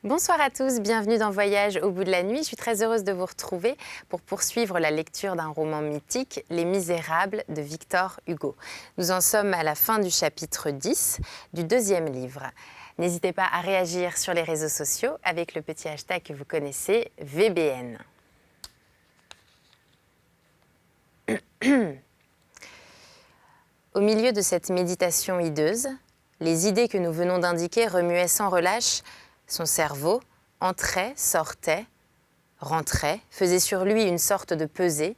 Bonsoir à tous, bienvenue dans Voyage au bout de la nuit. Je suis très heureuse de vous retrouver pour poursuivre la lecture d'un roman mythique, Les Misérables de Victor Hugo. Nous en sommes à la fin du chapitre 10 du deuxième livre. N'hésitez pas à réagir sur les réseaux sociaux avec le petit hashtag que vous connaissez, VBN. Au milieu de cette méditation hideuse, les idées que nous venons d'indiquer remuaient sans relâche son cerveau, entraient, sortaient, rentraient, faisaient sur lui une sorte de pesée.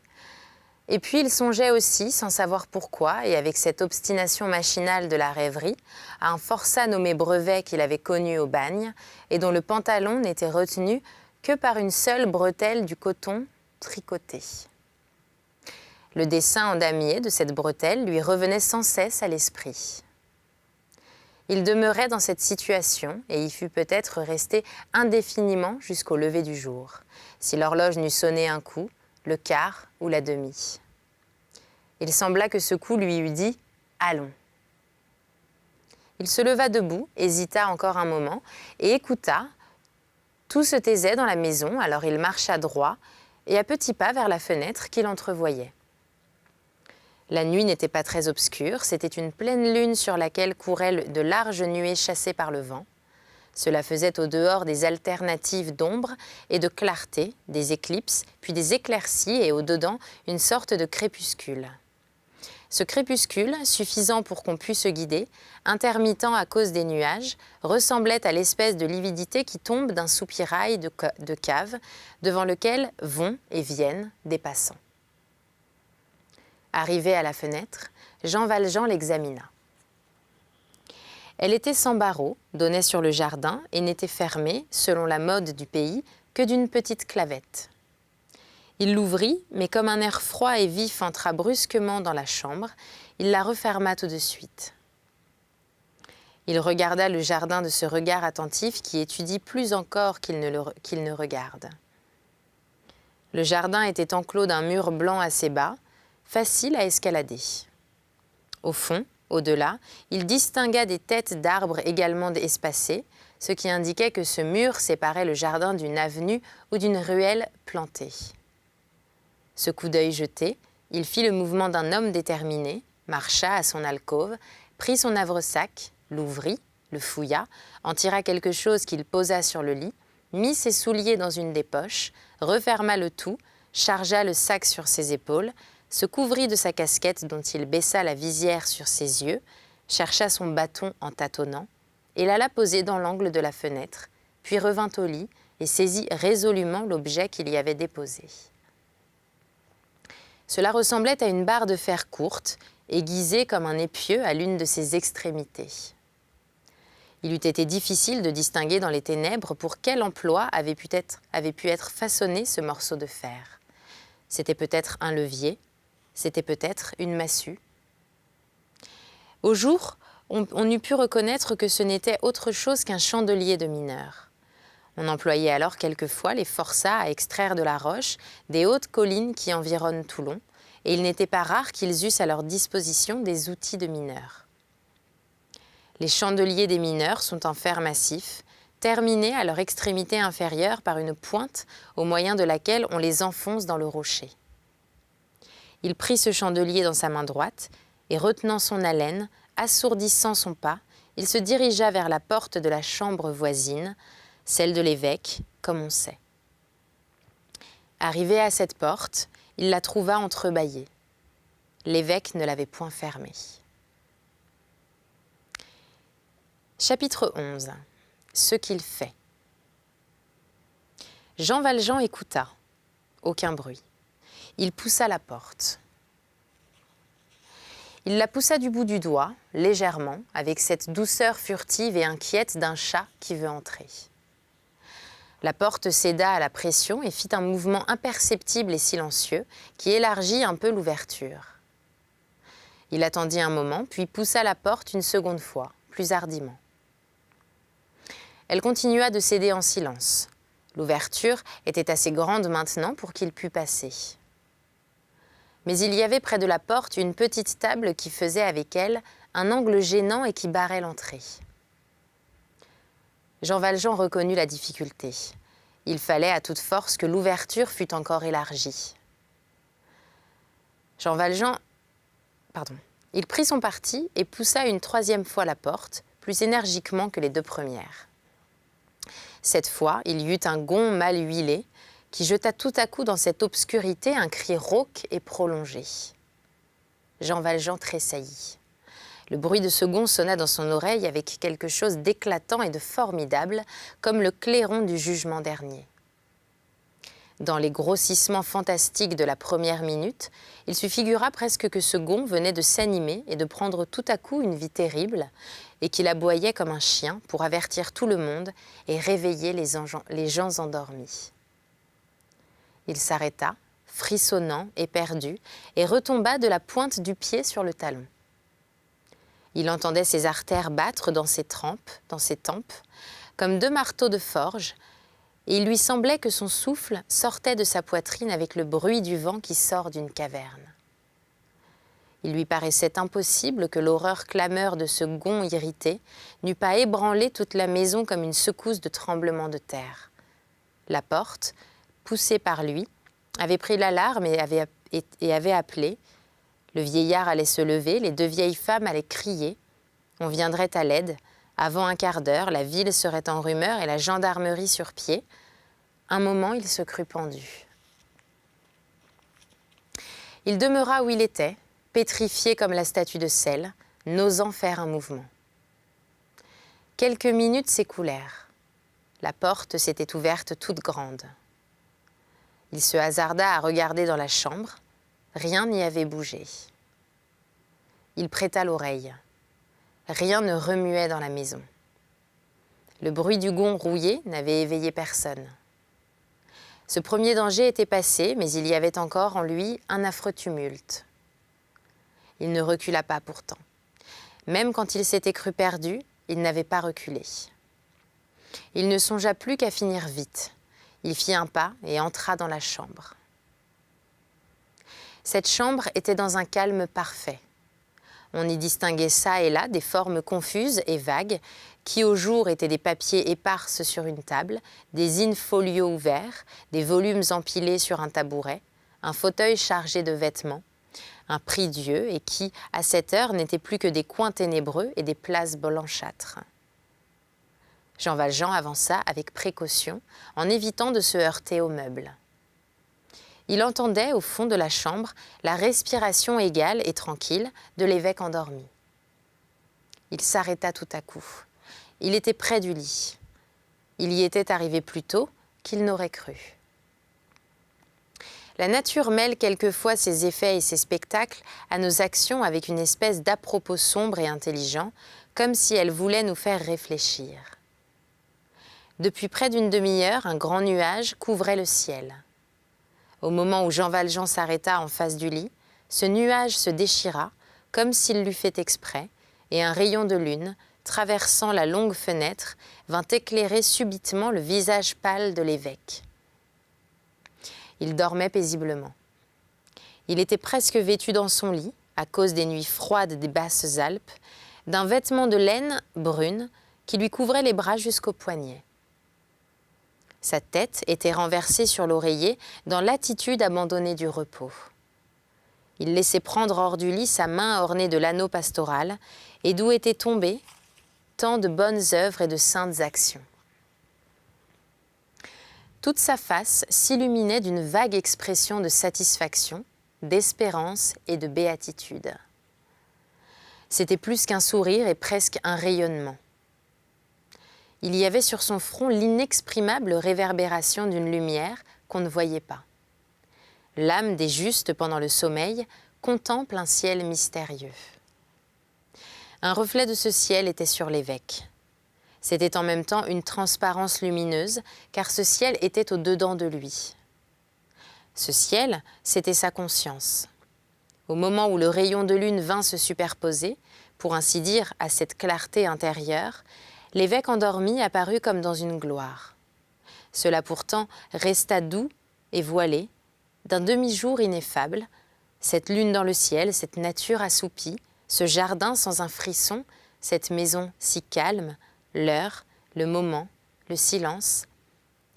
Et puis il songeait aussi, sans savoir pourquoi, et avec cette obstination machinale de la rêverie, à un forçat nommé Brevet qu'il avait connu au bagne, et dont le pantalon n'était retenu que par une seule bretelle du coton tricoté. Le dessin en damier de cette bretelle lui revenait sans cesse à l'esprit. Il demeurait dans cette situation et y fut peut-être resté indéfiniment jusqu'au lever du jour, si l'horloge n'eût sonné un coup, le quart ou la demi. Il sembla que ce coup lui eût dit « Allons ». Il se leva debout, hésita encore un moment et écouta. Tout se taisait dans la maison, alors il marcha droit et à petits pas vers la fenêtre qu'il entrevoyait. La nuit n'était pas très obscure, c'était une pleine lune sur laquelle couraient de larges nuées chassées par le vent. Cela faisait au dehors des alternatives d'ombre et de clarté, des éclipses, puis des éclaircies et au dedans une sorte de crépuscule. Ce crépuscule, suffisant pour qu'on puisse se guider, intermittent à cause des nuages, ressemblait à l'espèce de lividité qui tombe d'un soupirail de cave devant lequel vont et viennent des passants. Arrivé à la fenêtre, Jean Valjean l'examina. Elle était sans barreaux, donnait sur le jardin et n'était fermée, selon la mode du pays, que d'une petite clavette. Il l'ouvrit, mais comme un air froid et vif entra brusquement dans la chambre, il la referma tout de suite. Il regarda le jardin de ce regard attentif qui étudie plus encore qu'il ne regarde. Le jardin était enclos d'un mur blanc assez bas, facile à escalader. Au fond, au-delà, il distingua des têtes d'arbres également espacées, ce qui indiquait que ce mur séparait le jardin d'une avenue ou d'une ruelle plantée. Ce coup d'œil jeté, il fit le mouvement d'un homme déterminé, marcha à son alcôve, prit son havresac, l'ouvrit, le fouilla, en tira quelque chose qu'il posa sur le lit, mit ses souliers dans une des poches, referma le tout, chargea le sac sur ses épaules, se couvrit de sa casquette dont il baissa la visière sur ses yeux, chercha son bâton en tâtonnant, et l'alla poser dans l'angle de la fenêtre, puis revint au lit et saisit résolument l'objet qu'il y avait déposé. Cela ressemblait à une barre de fer courte, aiguisée comme un épieu à l'une de ses extrémités. Il eût été difficile de distinguer dans les ténèbres pour quel emploi avait pu être façonné ce morceau de fer. C'était peut-être un levier, c'était peut-être une massue. Au jour, on eût pu reconnaître que ce n'était autre chose qu'un chandelier de mineur. On employait alors quelquefois les forçats à extraire de la roche des hautes collines qui environnent Toulon, et il n'était pas rare qu'ils eussent à leur disposition des outils de mineurs. Les chandeliers des mineurs sont en fer massif, terminés à leur extrémité inférieure par une pointe au moyen de laquelle on les enfonce dans le rocher. Il prit ce chandelier dans sa main droite et, retenant son haleine, assourdissant son pas, il se dirigea vers la porte de la chambre voisine, celle de l'évêque, comme on sait. Arrivé à cette porte, il la trouva entrebâillée. L'évêque ne l'avait point fermée. Chapitre 11. Ce qu'il fait. Jean Valjean écouta. Aucun bruit. Il poussa la porte. Il la poussa du bout du doigt, légèrement, avec cette douceur furtive et inquiète d'un chat qui veut entrer. La porte céda à la pression et fit un mouvement imperceptible et silencieux qui élargit un peu l'ouverture. Il attendit un moment, puis poussa la porte une seconde fois, plus hardiment. Elle continua de céder en silence. L'ouverture était assez grande maintenant pour qu'il pût passer. Mais il y avait près de la porte une petite table qui faisait avec elle un angle gênant et qui barrait l'entrée. Jean Valjean reconnut la difficulté. Il fallait à toute force que l'ouverture fût encore élargie. Jean Valjean, il prit son parti et poussa une troisième fois la porte, plus énergiquement que les deux premières. Cette fois, il y eut un gond mal huilé qui jeta tout à coup dans cette obscurité un cri rauque et prolongé. Jean Valjean tressaillit. Le bruit de ce gond sonna dans son oreille avec quelque chose d'éclatant et de formidable, comme le clairon du jugement dernier. Dans les grossissements fantastiques de la première minute, il se figura presque que ce gond venait de s'animer et de prendre tout à coup une vie terrible, et qu'il aboyait comme un chien pour avertir tout le monde et réveiller les gens endormis. Il s'arrêta, frissonnant, éperdu, et retomba de la pointe du pied sur le talon. Il entendait ses artères battre dans ses tempes, comme deux marteaux de forge, et il lui semblait que son souffle sortait de sa poitrine avec le bruit du vent qui sort d'une caverne. Il lui paraissait impossible que l'horreur clameur de ce gond irrité n'eût pas ébranlé toute la maison comme une secousse de tremblement de terre. La porte, poussée par lui, avait pris l'alarme et avait appelé. Le vieillard allait se lever, les deux vieilles femmes allaient crier. On viendrait à l'aide. Avant un quart d'heure, la ville serait en rumeur et la gendarmerie sur pied. Un moment, il se crut pendu. Il demeura où il était, pétrifié comme la statue de sel, n'osant faire un mouvement. Quelques minutes s'écoulèrent. La porte s'était ouverte toute grande. Il se hasarda à regarder dans la chambre. Rien n'y avait bougé. Il prêta l'oreille. Rien ne remuait dans la maison. Le bruit du gond rouillé n'avait éveillé personne. Ce premier danger était passé, mais il y avait encore en lui un affreux tumulte. Il ne recula pas pourtant. Même quand il s'était cru perdu, il n'avait pas reculé. Il ne songea plus qu'à finir vite. Il fit un pas et entra dans la chambre. Cette chambre était dans un calme parfait. On y distinguait çà et là des formes confuses et vagues qui au jour étaient des papiers éparses sur une table, des in-folios ouverts, des volumes empilés sur un tabouret, un fauteuil chargé de vêtements, un prie-dieu et qui, à cette heure, n'étaient plus que des coins ténébreux et des places blanchâtres. Jean Valjean avança avec précaution en évitant de se heurter aux meubles. Il entendait, au fond de la chambre, la respiration égale et tranquille de l'évêque endormi. Il s'arrêta tout à coup. Il était près du lit. Il y était arrivé plus tôt qu'il n'aurait cru. La nature mêle quelquefois ses effets et ses spectacles à nos actions avec une espèce d'à-propos sombre et intelligent, comme si elle voulait nous faire réfléchir. Depuis près d'une demi-heure, un grand nuage couvrait le ciel. Au moment où Jean Valjean s'arrêta en face du lit, ce nuage se déchira, comme s'il l'eût fait exprès, et un rayon de lune, traversant la longue fenêtre, vint éclairer subitement le visage pâle de l'évêque. Il dormait paisiblement. Il était presque vêtu dans son lit, à cause des nuits froides des basses Alpes, d'un vêtement de laine brune qui lui couvrait les bras jusqu'aux poignets. Sa tête était renversée sur l'oreiller dans l'attitude abandonnée du repos. Il laissait prendre hors du lit sa main ornée de l'anneau pastoral et d'où étaient tombées tant de bonnes œuvres et de saintes actions. Toute sa face s'illuminait d'une vague expression de satisfaction, d'espérance et de béatitude. C'était plus qu'un sourire et presque un rayonnement. Il y avait sur son front l'inexprimable réverbération d'une lumière qu'on ne voyait pas. L'âme des justes pendant le sommeil contemple un ciel mystérieux. Un reflet de ce ciel était sur l'évêque. C'était en même temps une transparence lumineuse, car ce ciel était au-dedans de lui. Ce ciel, c'était sa conscience. Au moment où le rayon de lune vint se superposer, pour ainsi dire, à cette clarté intérieure, l'évêque endormi apparut comme dans une gloire. Cela pourtant resta doux et voilé, d'un demi-jour ineffable, cette lune dans le ciel, cette nature assoupie, ce jardin sans un frisson, cette maison si calme, l'heure, le moment, le silence,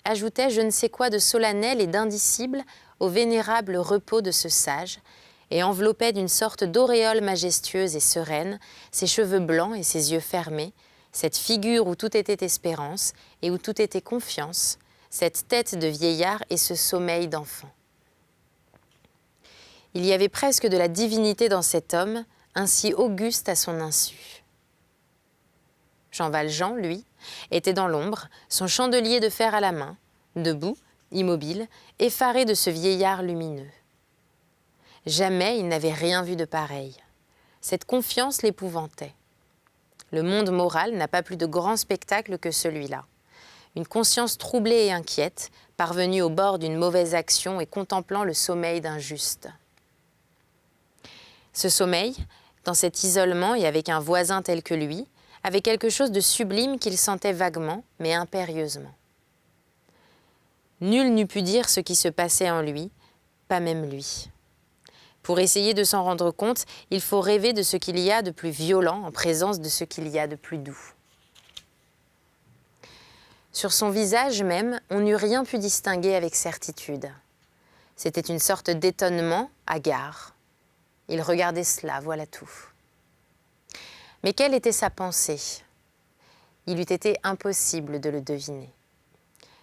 ajoutaient je ne sais quoi de solennel et d'indicible au vénérable repos de ce sage, et enveloppait d'une sorte d'auréole majestueuse et sereine ses cheveux blancs et ses yeux fermés, cette figure où tout était espérance et où tout était confiance, cette tête de vieillard et ce sommeil d'enfant. Il y avait presque de la divinité dans cet homme, ainsi auguste à son insu. Jean Valjean, lui, était dans l'ombre, son chandelier de fer à la main, debout, immobile, effaré de ce vieillard lumineux. Jamais il n'avait rien vu de pareil. Cette confiance l'épouvantait. Le monde moral n'a pas plus de grand spectacle que celui-là. Une conscience troublée et inquiète, parvenue au bord d'une mauvaise action et contemplant le sommeil d'un juste. Ce sommeil, dans cet isolement et avec un voisin tel que lui, avait quelque chose de sublime qu'il sentait vaguement, mais impérieusement. Nul n'eût pu dire ce qui se passait en lui, pas même lui. Pour essayer de s'en rendre compte, il faut rêver de ce qu'il y a de plus violent en présence de ce qu'il y a de plus doux. Sur son visage même, on n'eût rien pu distinguer avec certitude. C'était une sorte d'étonnement hagard. Il regardait cela, voilà tout. Mais quelle était sa pensée? Il eût été impossible de le deviner.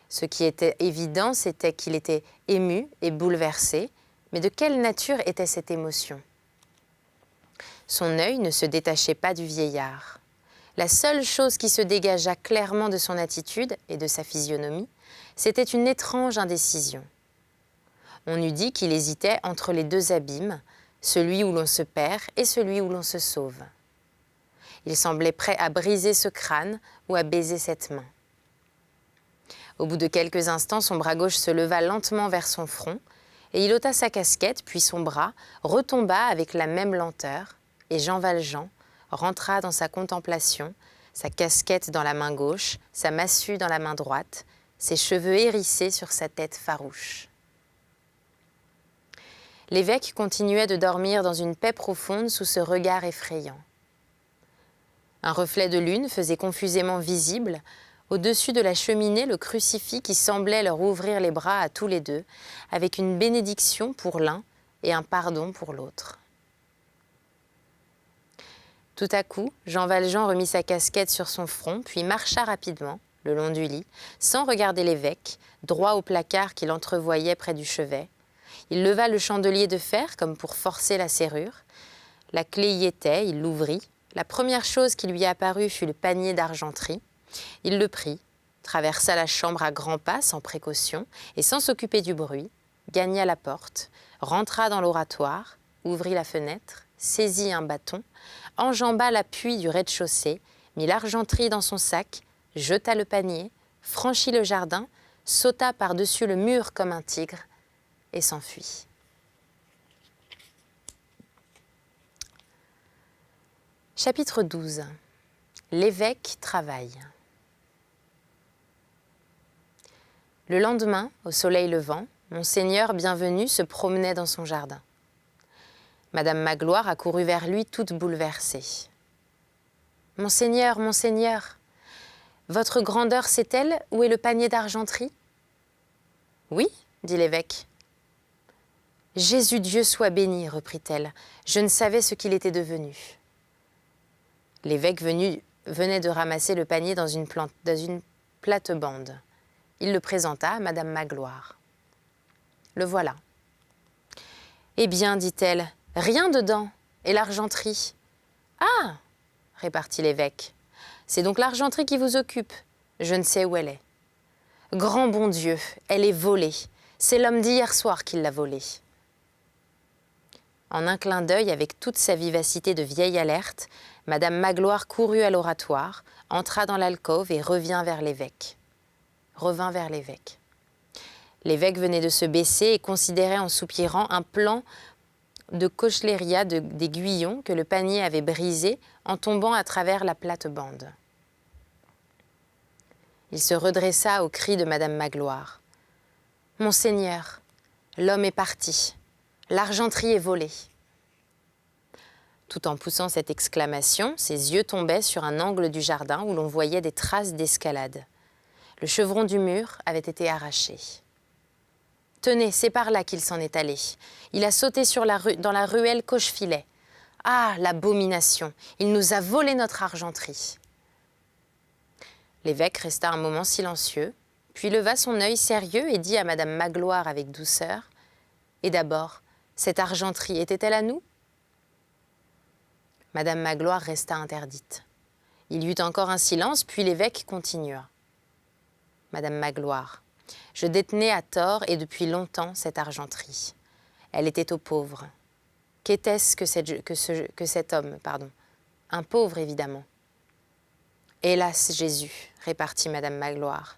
Ce qui était évident, c'était qu'il était ému et bouleversé. Mais de quelle nature était cette émotion? Son œil ne se détachait pas du vieillard. La seule chose qui se dégagea clairement de son attitude et de sa physionomie, c'était une étrange indécision. On eût dit qu'il hésitait entre les deux abîmes, celui où l'on se perd et celui où l'on se sauve. Il semblait prêt à briser ce crâne ou à baiser cette main. Au bout de quelques instants, son bras gauche se leva lentement vers son front, et il ôta sa casquette, puis son bras retomba avec la même lenteur, et Jean Valjean rentra dans sa contemplation, sa casquette dans la main gauche, sa massue dans la main droite, ses cheveux hérissés sur sa tête farouche. L'évêque continuait de dormir dans une paix profonde sous ce regard effrayant. Un reflet de lune faisait confusément visible, au-dessus de la cheminée, le crucifix qui semblait leur ouvrir les bras à tous les deux, avec une bénédiction pour l'un et un pardon pour l'autre. Tout à coup, Jean Valjean remit sa casquette sur son front, puis marcha rapidement, le long du lit, sans regarder l'évêque, droit au placard qu'il entrevoyait près du chevet. Il leva le chandelier de fer comme pour forcer la serrure. La clé y était, il l'ouvrit. La première chose qui lui apparut fut le panier d'argenterie. Il le prit, traversa la chambre à grands pas sans précaution et sans s'occuper du bruit, gagna la porte, rentra dans l'oratoire, ouvrit la fenêtre, saisit un bâton, enjamba l'appui du rez-de-chaussée, mit l'argenterie dans son sac, jeta le panier, franchit le jardin, sauta par-dessus le mur comme un tigre et s'enfuit. Chapitre 12. L'évêque travaille. Le lendemain, au soleil levant, Monseigneur Bienvenu se promenait dans son jardin. Madame Magloire accourut vers lui toute bouleversée. « Monseigneur, Monseigneur, votre grandeur sait-elle où est le panier d'argenterie ?»« Oui, dit l'évêque. »« Jésus Dieu soit béni, reprit-elle, je ne savais ce qu'il était devenu. » L'évêque venait de ramasser le panier dans une plate-bande. Il le présenta à Madame Magloire. « Le voilà. »« Eh bien, dit-elle, rien dedans, et l'argenterie. »« Ah !» répartit l'évêque. « C'est donc l'argenterie qui vous occupe. Je ne sais où elle est. »« Grand bon Dieu, elle est volée. C'est l'homme d'hier soir qui l'a volée. » En un clin d'œil, avec toute sa vivacité de vieille alerte, Madame Magloire courut à l'oratoire, entra dans l'alcôve et revint vers l'évêque. L'évêque venait de se baisser et considérait en soupirant un plan de cochléria des Guyons que le panier avait brisé en tombant à travers la plate-bande. Il se redressa au cri de Madame Magloire. « Monseigneur, l'homme est parti. L'argenterie est volée. » Tout en poussant cette exclamation, ses yeux tombaient sur un angle du jardin où l'on voyait des traces d'escalade. Le chevron du mur avait été arraché. « Tenez, c'est par là qu'il s'en est allé. Il a sauté dans la ruelle Cochefilet. Ah, l'abomination! Il nous a volé notre argenterie. » L'évêque resta un moment silencieux, puis leva son œil sérieux et dit à madame Magloire avec douceur: « Et d'abord, cette argenterie était-elle à nous ?» Madame Magloire resta interdite. Il y eut encore un silence, puis l'évêque continua. « Madame Magloire, je détenais à tort et depuis longtemps cette argenterie. Elle était aux pauvres. Qu'était-ce que cet homme, Un pauvre, évidemment. »« Hélas, Jésus, répartit madame Magloire,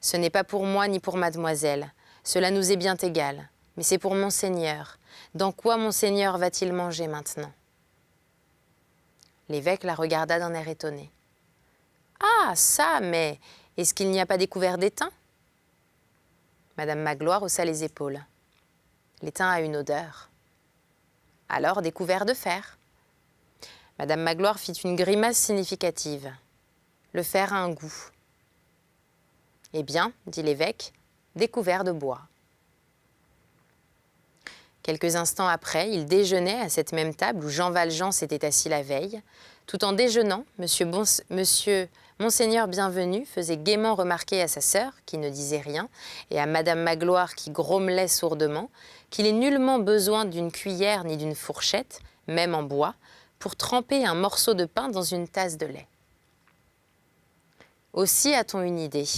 ce n'est pas pour moi ni pour mademoiselle. Cela nous est bien égal. Mais c'est pour Monseigneur. Dans quoi Monseigneur va-t-il manger maintenant ?» L'évêque la regarda d'un air étonné. « Ah, ça, mais est-ce qu'il n'y a pas découvert d'étain ?» Madame Magloire haussa les épaules. « L'étain a une odeur. »« Alors, découvert de fer. » Madame Magloire fit une grimace significative. « Le fer a un goût. »« Eh bien, dit l'évêque, découvert de bois. » Quelques instants après, il déjeunait à cette même table où Jean Valjean s'était assis la veille. Tout en déjeunant, Monseigneur Bienvenu faisait gaiement remarquer à sa sœur, qui ne disait rien, et à madame Magloire, qui grommelait sourdement, qu'il est nullement besoin d'une cuillère ni d'une fourchette, même en bois, pour tremper un morceau de pain dans une tasse de lait. « Aussi a-t-on une idée, »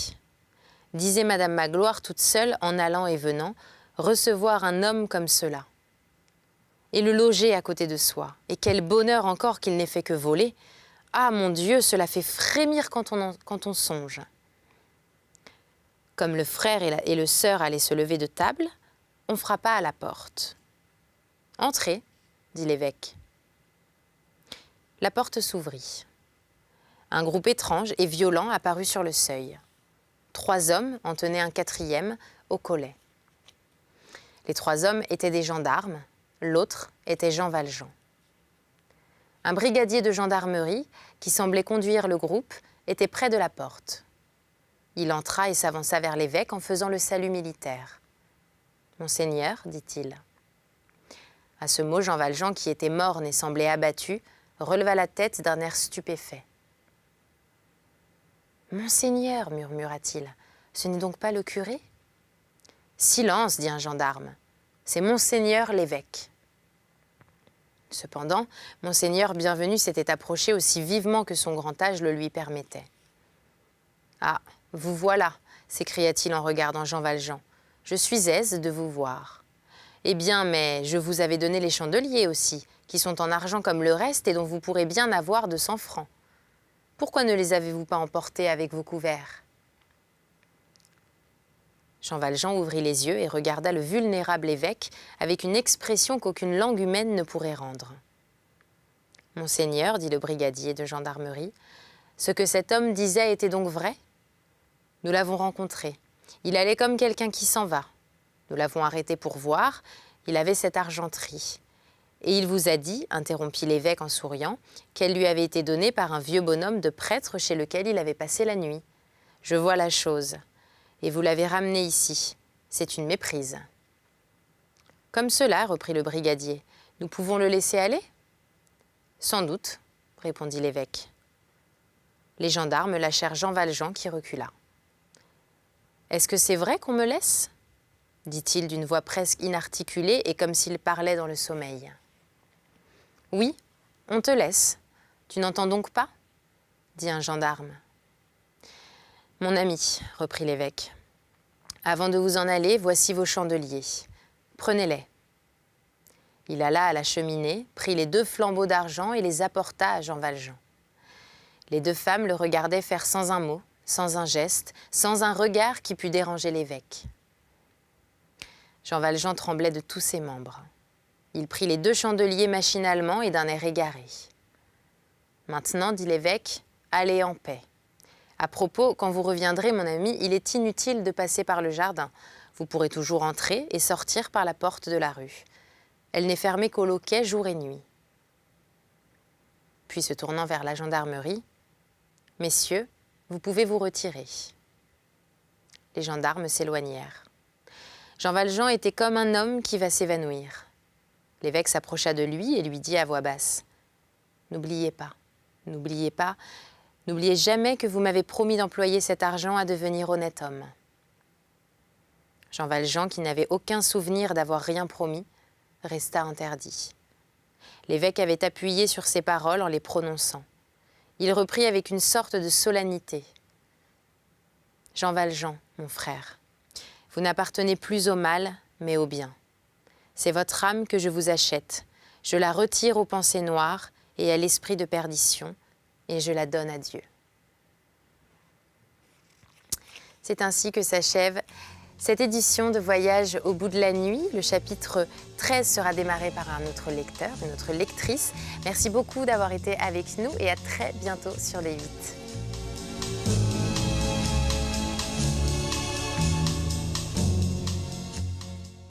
disait madame Magloire toute seule en allant et venant, recevoir un homme comme cela. Et le loger à côté de soi. Et quel bonheur encore qu'il n'ait fait que voler. Ah, mon Dieu, cela fait frémir quand on songe. Comme le frère et le sœur allaient se lever de table, on frappa à la porte. « Entrez, » dit l'évêque. La porte s'ouvrit. Un groupe étrange et violent apparut sur le seuil. 3 hommes en tenaient un 4e au collet. Les 3 hommes étaient des gendarmes, l'autre était Jean Valjean. Un brigadier de gendarmerie, qui semblait conduire le groupe, était près de la porte. Il entra et s'avança vers l'évêque en faisant le salut militaire. « Monseigneur, dit-il. » À ce mot, Jean Valjean, qui était morne et semblait abattu, releva la tête d'un air stupéfait. « Monseigneur, murmura-t-il, ce n'est donc pas le curé ?»« Silence, dit un gendarme, c'est Monseigneur l'évêque. » Cependant, Monseigneur Bienvenu s'était approché aussi vivement que son grand âge le lui permettait. « Ah, vous voilà, s'écria-t-il en regardant Jean Valjean. « Je suis aise de vous voir. Eh bien, mais je vous avais donné les chandeliers aussi, qui sont en argent comme le reste et dont vous pourrez bien avoir 200 francs. Pourquoi ne les avez-vous pas emportés avec vos couverts ?» Jean Valjean ouvrit les yeux et regarda le vulnérable évêque avec une expression qu'aucune langue humaine ne pourrait rendre. « Monseigneur, dit le brigadier de gendarmerie, ce que cet homme disait était donc vrai ? Nous l'avons rencontré. Il allait comme quelqu'un qui s'en va. Nous l'avons arrêté pour voir. Il avait cette argenterie. Et il vous a dit, interrompit l'évêque en souriant, qu'elle lui avait été donnée par un vieux bonhomme de prêtre chez lequel il avait passé la nuit. Je vois la chose. Et vous l'avez ramené ici. C'est une méprise. »« Comme cela, reprit le brigadier, nous pouvons le laisser aller ?»« Sans doute, répondit l'évêque. Les gendarmes lâchèrent Jean Valjean qui recula. « Est-ce que c'est vrai qu'on me laisse ?» dit-il d'une voix presque inarticulée et comme s'il parlait dans le sommeil. « Oui, on te laisse. Tu n'entends donc pas ?» dit un gendarme. « Mon ami, reprit l'évêque, avant de vous en aller, voici vos chandeliers. Prenez-les. » Il alla à la cheminée, prit les 2 flambeaux d'argent et les apporta à Jean Valjean. Les 2 femmes le regardaient faire sans un mot, sans un geste, sans un regard qui pût déranger l'évêque. Jean Valjean tremblait de tous ses membres. Il prit les 2 chandeliers machinalement et d'un air égaré. « Maintenant, dit l'évêque, allez en paix. À propos, quand vous reviendrez, mon ami, il est inutile de passer par le jardin. Vous pourrez toujours entrer et sortir par la porte de la rue. Elle n'est fermée qu'au loquet jour et nuit. » Puis se tournant vers la gendarmerie, « Messieurs, vous pouvez vous retirer. » Les gendarmes s'éloignèrent. Jean Valjean était comme un homme qui va s'évanouir. L'évêque s'approcha de lui et lui dit à voix basse : « N'oubliez pas, n'oubliez jamais que vous m'avez promis d'employer cet argent à devenir honnête homme. » Jean Valjean, qui n'avait aucun souvenir d'avoir rien promis, resta interdit. L'évêque avait appuyé sur ces paroles en les prononçant. Il reprit avec une sorte de solennité : « Jean Valjean, mon frère, vous n'appartenez plus au mal, mais au bien. C'est votre âme que je vous achète. Je la retire aux pensées noires et à l'esprit de perdition, et je la donne à Dieu. » C'est ainsi que s'achève cette édition de Voyage au bout de la nuit. Le chapitre 13 sera démarré par un autre lecteur, une autre lectrice. Merci beaucoup d'avoir été avec nous et à très bientôt sur Les 8.